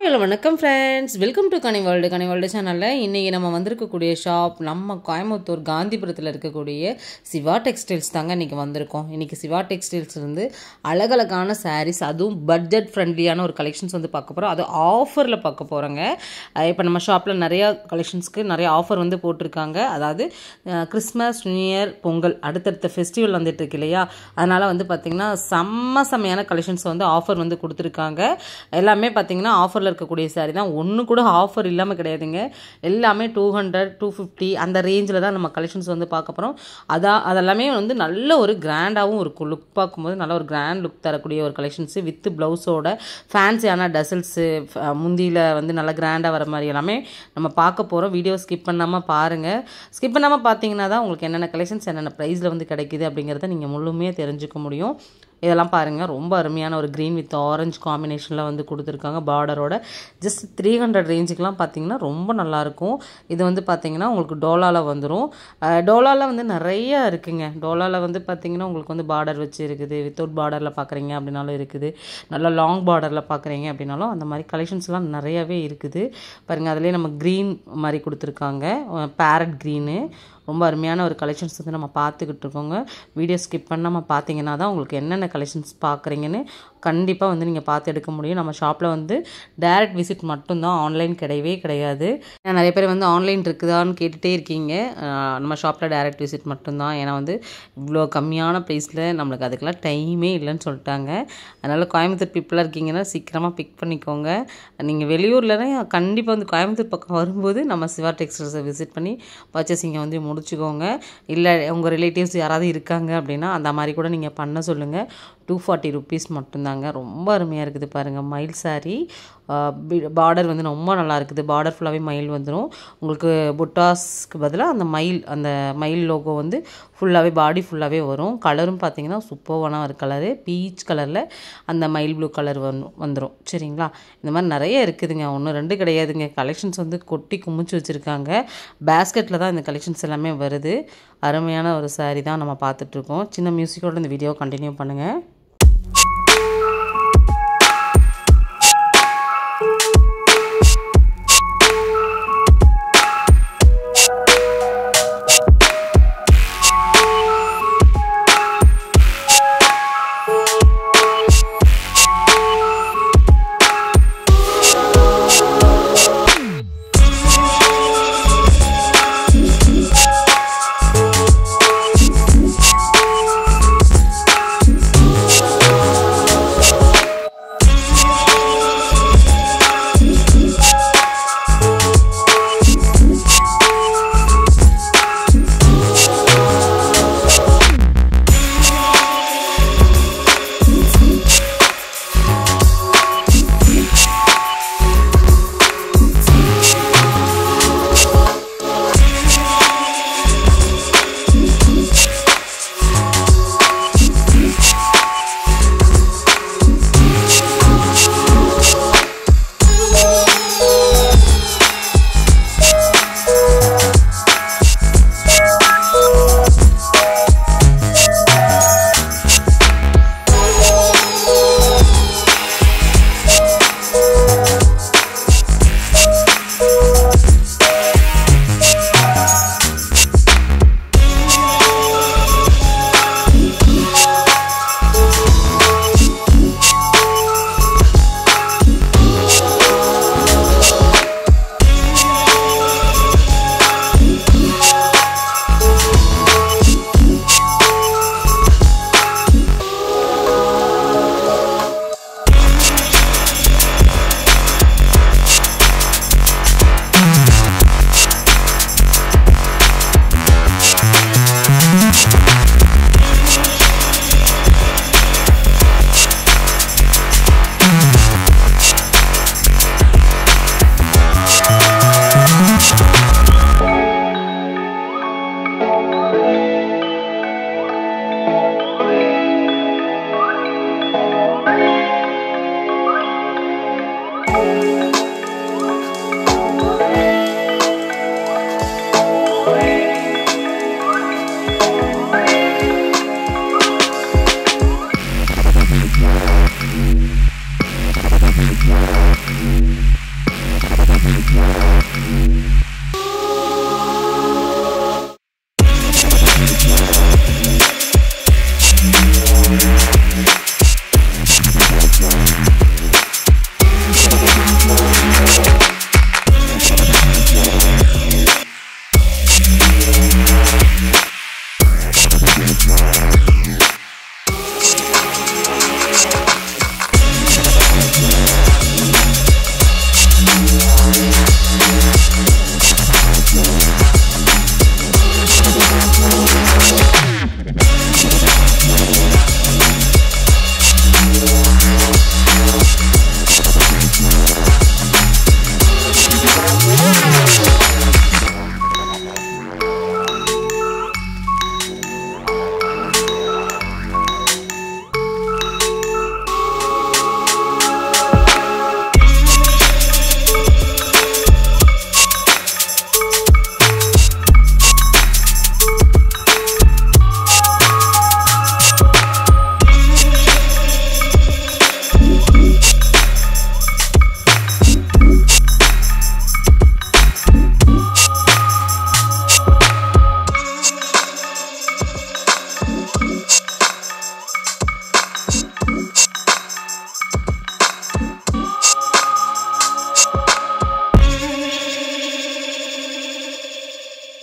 Hello வணக்கம் friends, welcome to Ghani world சேனலில் இன்றைக்கி நம்ம வந்திருக்கக்கூடிய ஷாப் நம்ம கோயம்புத்தூர் காந்திபுரத்தில் இருக்கக்கூடிய சிவா டெக்ஸ்டைல்ஸ் தாங்க இன்றைக்கி வந்திருக்கோம். இன்றைக்கி சிவா டெக்ஸ்டைல்ஸ் இருந்து அழகழகான சாரீஸ், அதுவும் பட்ஜெட் ஃப்ரெண்ட்லியான ஒரு கலெக்ஷன்ஸ் வந்து பார்க்க போகிறோம். அது ஆஃபரில் பார்க்க போகிறோங்க. இப்போ நம்ம ஷாப்பில் நிறையா கலெக்ஷன்ஸ்க்கு நிறைய ஆஃபர் வந்து போட்டிருக்காங்க. அதாவது கிறிஸ்மஸ், நியூ இயர், பொங்கல் அடுத்தடுத்த ஃபெஸ்டிவல் வந்துட்டு இருக்கு இல்லையா, அதனால் வந்து பார்த்திங்கன்னா செம்மையான கலெக்ஷன்ஸ் வந்து ஆஃபர் வந்து கொடுத்துருக்காங்க. எல்லாமே பார்த்திங்கன்னா ஆஃபரில் இருக்கக்கூடிய சாரி தான், ஒன்று கூட ஆஃபர் இல்லாமல் கிடையாதுங்க. எல்லாமே 200, 250 அந்த ரேஞ்சில் தான் நம்ம கலெக்ஷன்ஸ் வந்து பார்க்க போகிறோம். அதெல்லாமே வந்து நல்ல ஒரு கிராண்டாகவும் இருக்கும். லுக் பார்க்கும்போது நல்ல ஒரு கிராண்ட் லுக் தரக்கூடிய ஒரு கலெக்ஷன்ஸு வித் ப்ளவுஸோட ஃபேன்சியான டசல்ஸு, முந்தியில் வந்து நல்லா கிராண்டாக வர மாதிரி எல்லாமே நம்ம பார்க்க போகிறோம். வீடியோ ஸ்கிப் பண்ணாமல் பாருங்கள். ஸ்கிப் பண்ணாமல் பார்த்தீங்கன்னா தான் உங்களுக்கு என்னென்ன கலெக்ஷன்ஸ் என்னென்ன ப்ரைஸில் வந்து கிடைக்கிது அப்படிங்கிறத நீங்கள் முழுமையாக தெரிஞ்சுக்க முடியும். இதெல்லாம் பாருங்கள், ரொம்ப அருமையான ஒரு க்ரீன் வித் ஆரஞ்சு காம்பினேஷனில் வந்து கொடுத்துருக்காங்க. பார்டரோட ஜஸ்ட் 300 ரேஞ்சுக்கெலாம் பார்த்தீங்கன்னா ரொம்ப நல்லாயிருக்கும். இது வந்து பார்த்திங்கன்னா உங்களுக்கு டோலாவில் வந்துடும். டோலாவில் வந்து நிறையா இருக்குங்க. டோலாவில் வந்து பார்த்திங்கன்னா உங்களுக்கு வந்து பார்டர் வச்சு இருக்குது, வித்தவுட் பார்டரில் பார்க்குறீங்க அப்படின்னாலும் இருக்குது, நல்லா லாங் பார்டரில் பார்க்குறீங்க அப்படின்னாலும் அந்த மாதிரி கலெக்ஷன்ஸ்லாம் நிறையாவே இருக்குது. பாருங்கள், அதிலே நம்ம க்ரீன் மாதிரி கொடுத்துருக்காங்க, பேரட் க்ரீனு. ரொம்ப அருமையான ஒரு கலெக்ஷன்ஸ் வந்து நம்ம பார்த்துக்கிட்டு இருக்கோங்க. வீடியோ ஸ்கிப் பண்ணாமல் பார்த்தீங்கன்னா தான் உங்களுக்கு என்னென்ன கலெக்ஷன்ஸ் பார்க்குறீங்கன்னு கண்டிப்பாக வந்து நீங்கள் பார்த்து எடுக்க முடியும். நம்ம ஷாப்பில் வந்து டைரக்ட் விசிட் மட்டும்தான், ஆன்லைன் கிடையவே கிடையாது. நிறைய பேர் வந்து ஆன்லைன் இருக்குதான்னு கேட்டுகிட்டே இருக்கீங்க. நம்ம ஷாப்பில் டைரக்ட் விசிட் மட்டும்தான். ஏன்னா வந்து இவ்வளோ கம்மியான ப்ரைஸில் நம்மளுக்கு அதுக்கெல்லாம் டைமே இல்லைன்னு சொல்லிட்டாங்க. அதனால் கோயம்புத்தூர் பீப்புளாக இருக்கீங்கன்னா சீக்கிரமாக பிக் பண்ணிக்கோங்க. நீங்கள் வெளியூர்லனா கண்டிப்பாக வந்து கோயம்புத்தூர் பக்கம் வரும்போது நம்ம சிவா டெக்ஸ்டைல்ஸை விசிட் பண்ணி பர்ச்சேசிங்கை வந்து முடிச்சுக்கோங்க. இல்லை உங்கள் ரிலேட்டிவ்ஸ் யாராவது இருக்காங்க அப்படின்னா அந்த மாதிரி கூட நீங்கள் பண்ண சொல்லுங்கள். 240 rupees மட்டும்தாங்க. ரொம்ப அருமையாக இருக்குது பாருங்கள். மயில் சாரீ, பார்டர் வந்து ரொம்ப நல்லா இருக்குது. பார்டர் ஃபுல்லாகவே மயில் வந்துடும். உங்களுக்கு புட்டாஸ்க்கு பதிலாக அந்த மயில் லோகோ வந்து ஃபுல்லாகவே பாடி ஃபுல்லாகவே வரும். கலரும் பார்த்திங்கன்னா சூப்பரான ஒரு கலரு, பீச் கலரில் அந்த மயில் ப்ளூ கலர் வந்துடும். சரிங்களா, இந்த மாதிரி நிறைய இருக்குதுங்க, 1 2 கிடையாதுங்க. கலெக்ஷன்ஸ் வந்து கொட்டி குமிச்சு வச்சுருக்காங்க. பேஸ்கெட்டில் தான் இந்த கலெக்ஷன்ஸ் எல்லாமே வருது. அருமையான ஒரு சாரீ தான் நம்ம பார்த்துட்ருக்கோம். சின்ன மியூசிக்கோட இந்த வீடியோ கண்டினியூ பண்ணுங்கள்.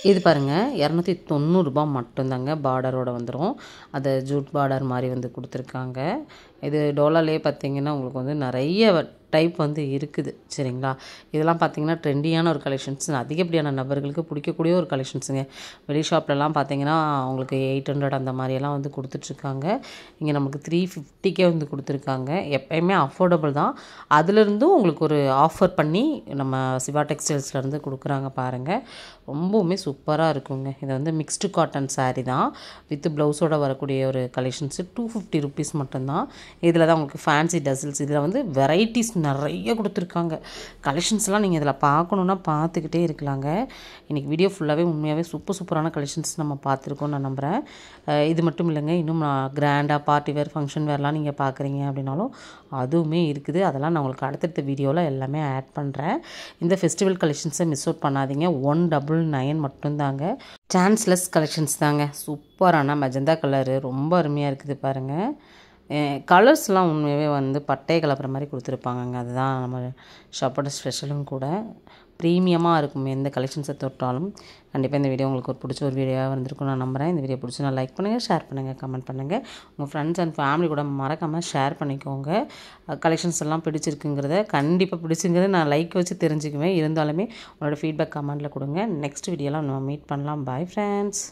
இது பாருங்கள் 290 மட்டும்தாங்க. பார்டரோட வந்துடும். அதை ஜூட் பார்டர் மாதிரி வந்து கொடுத்துருக்காங்க. இது டோலாலே பார்த்திங்கன்னா உங்களுக்கு வந்து நிறைய டைப் வந்து இருக்குது. சரிங்களா, இதெல்லாம் பார்த்திங்கன்னா ட்ரெண்டியான ஒரு கலெக்ஷன்ஸ், அதிகப்படியான நபர்களுக்கு பிடிக்கக்கூடிய ஒரு கலெக்ஷன்ஸுங்க. வெளி ஷாப்லலாம் பார்த்திங்கன்னா அவங்களுக்கு 800 அந்த மாதிரியெல்லாம் வந்து கொடுத்துட்ருக்காங்க. இங்கே நமக்கு 350க்கே வந்து கொடுத்துருக்காங்க. எப்போயுமே அஃபோர்டபுள் தான். அதுலேருந்தும் உங்களுக்கு ஒரு ஆஃபர் பண்ணி நம்ம சிவா டெக்ஸ்டைல்ஸ்லேருந்து கொடுக்குறாங்க பாருங்கள். ரொம்பவுமே சூப்பராக இருக்குங்க. இது வந்து மிக்ஸ்டு காட்டன் சாரீ தான், வித் ப்ளவுஸோடு வரக்கூடிய ஒரு கலெக்ஷன்ஸு. 250 ருபீஸ் மட்டும்தான். இதில் தான் உங்களுக்கு ஃபேன்சி டசில்ஸ், இதில் வந்து வெரைட்டிஸ் நிறைய கொடுத்துருக்காங்க. கலெக்ஷன்ஸ்லாம் நீங்கள் இதில் பார்க்கணுன்னா பார்த்துக்கிட்டே இருக்கலாங்க. இன்றைக்கி வீடியோ ஃபுல்லாகவே உண்மையாகவே சூப்பரான கலெக்ஷன்ஸ் நம்ம பார்த்துருக்கோம் நான் நம்புகிறேன். இது மட்டும் இல்லைங்க, இன்னும் நான் கிராண்டாக பார்ட்டி வேர் ஃபங்க்ஷன் வேர்லாம் நீங்கள் பார்க்குறீங்க அப்படின்னாலும் அதுவுமே இருக்குது. அதெல்லாம் நான் உங்களுக்கு அடுத்தடுத்த வீடியோவில் எல்லாமே ஆட் பண்ணுறேன். இந்த ஃபெஸ்டிவல் கலெக்ஷன்ஸை மிஸ் அவுட் பண்ணாதீங்க. 199 மட்டும்தாங்க. சான்ஸ்லெஸ் கலெக்ஷன்ஸ் தாங்க. சூப்பரான மெஜந்தா கலரு ரொம்ப அருமையாக இருக்குது பாருங்கள். கலர்ஸ்லாம் உண்மையாகவே வந்து பட்டையை கலப்புற மாதிரி கொடுத்துருப்பாங்கங்க. அதுதான் நம்ம ஷாப்போட ஸ்பெஷலும் கூட. ப்ரீமியமாக இருக்கும் எந்த கலெக்ஷன்ஸை தொட்டாலும். கண்டிப்பாக இந்த வீடியோ உங்களுக்கு ஒரு பிடிச்ச ஒரு வீடியோவாக வந்திருக்கும் நான் நம்புகிறேன். இந்த வீடியோ பிடிச்சி நான் லைக் பண்ணுங்கள், ஷேர் பண்ணுங்கள், கமெண்ட் பண்ணுங்கள். உங்கள் ஃப்ரெண்ட்ஸ் அண்ட் ஃபேமிலி கூட மறக்காமல் ஷேர் பண்ணிக்கோங்க. கலெக்ஷன்ஸ் எல்லாம் பிடிச்சிருக்குங்கிறத, கண்டிப்பாக பிடிச்சிங்கிறத நான் லைக் வச்சு தெரிஞ்சுக்குவேன். இருந்தாலுமே உங்களோட ஃபீட்பேக் கமெண்ட்டில் கொடுங்க. நெக்ஸ்ட் வீடியோலாம் நம்ம மீட் பண்ணலாம். Bye friends.